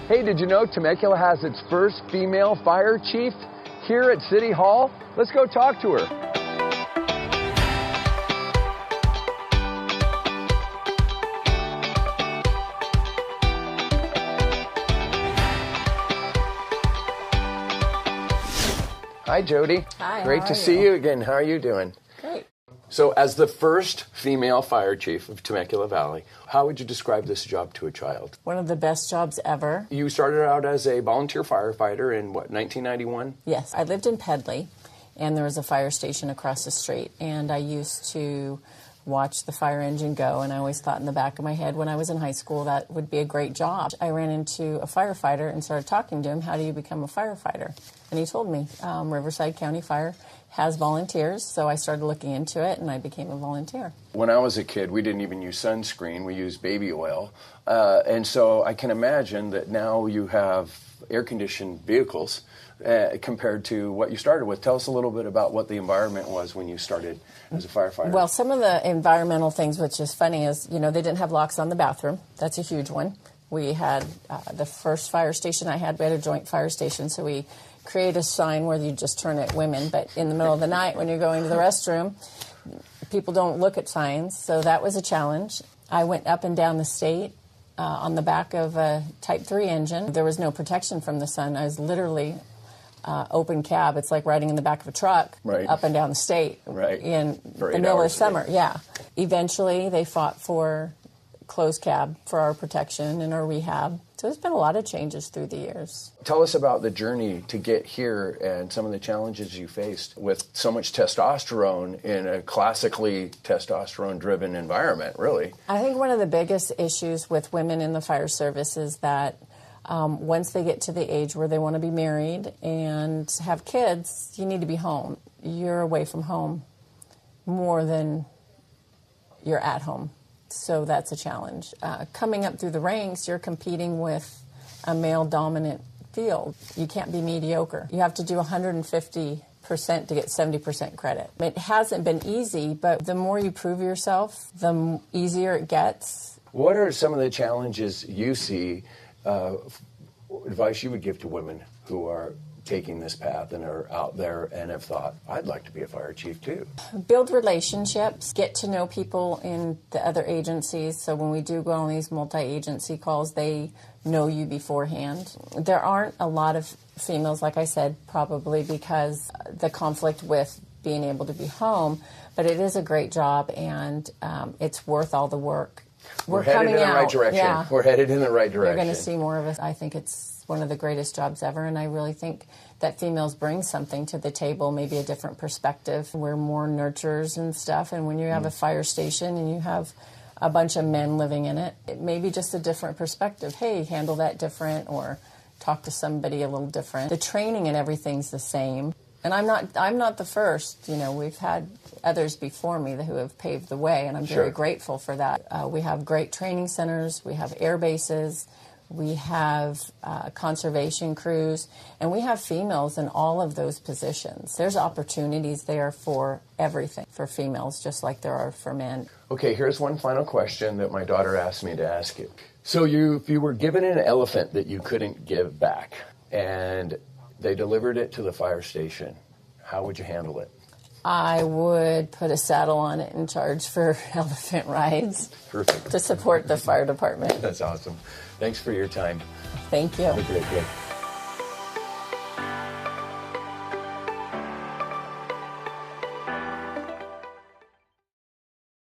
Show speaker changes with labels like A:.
A: Hey, did you know Temecula has its first female fire chief here at City Hall? Let's go talk to her. Hi, Jody.
B: Hi,
A: Great to see you again. How are you doing?
B: Great.
A: So, as the first female fire chief of Temecula Valley, how would you describe this job to a child?
B: One of the best jobs ever.
A: You started out as a volunteer firefighter in, what, 1991?
B: Yes. I lived in Pedley, and there was a fire station across the street, and I used to watch the fire engine go, and I always thought in the back of my head when I was in high school that would be a great job. I ran into a firefighter and started talking to him, how do you become a firefighter? And he told me, Riverside County Fire has volunteers, so I started looking into it, and I became a volunteer.
A: When I was a kid, we didn't even use sunscreen, we used baby oil. And so I can imagine that now you have air-conditioned vehicles compared to what you started with. Tell us a little bit about what the environment was when you started as a firefighter.
B: Well, some of the environmental things, which is funny, is, they didn't have locks on the bathroom. That's a huge one. We had the first fire station I had, we had a joint fire station, so we create a sign where you just turn at women, but in the middle of the night when you're going to the restroom, people don't look at signs, so that was a challenge. I went up and down the state on the back of a Type 3 engine. There was no protection from the sun. I was literally open cab. It's like riding in the back of a truck up and down the state in the middle of summer. Yeah. Eventually, they fought for closed cab for our protection and our rehab. So there's been a lot of changes through the years.
A: Tell us about the journey to get here and some of the challenges you faced with so much testosterone in a classically testosterone-driven environment, really.
B: I think one of the biggest issues with women in the fire service is that once they get to the age where they want to be married and have kids, you need to be home. You're away from home more than you're at home. So that's a challenge. Coming up through the ranks, you're competing with a male-dominant field. You can't be mediocre. You have to do 150% to get 70% credit. It hasn't been easy, but the more you prove yourself, the easier it gets.
A: What are some of the challenges you see, advice you would give to women who are taking this path and are out there and have thought, I'd like to be a fire chief too?
B: Build relationships, get to know people in the other agencies. So when we do go on these multi-agency calls, they know you beforehand. There aren't a lot of females, like I said, probably because the conflict with being able to be home, but it is a great job and it's worth all the work.
A: We're headed in the right direction.
B: Yeah.
A: We're headed in the right direction.
B: You're going to see more of us. I think it's one of the greatest jobs ever, and I really think that females bring something to the table, maybe a different perspective. We're more nurturers and stuff, and when you have a fire station and you have a bunch of men living in it, it may be just a different perspective. Hey, handle that different, or talk to somebody a little different. The training and everything's the same. And I'm not the first. We've had others before me who have paved the way, and I'm very grateful for that. We have great training centers. We have air bases. We have conservation crews, and we have females in all of those positions. There's opportunities there for everything for females, just like there are for men.
A: Okay, here's one final question that my daughter asked me to ask you. So if you were given an elephant that you couldn't give back, and they delivered it to the fire station, how would you handle it?
B: I would put a saddle on it and charge for elephant rides.
A: Perfect.
B: To support the fire department.
A: That's awesome. Thanks for your time.
B: Thank you.
A: Have a great day.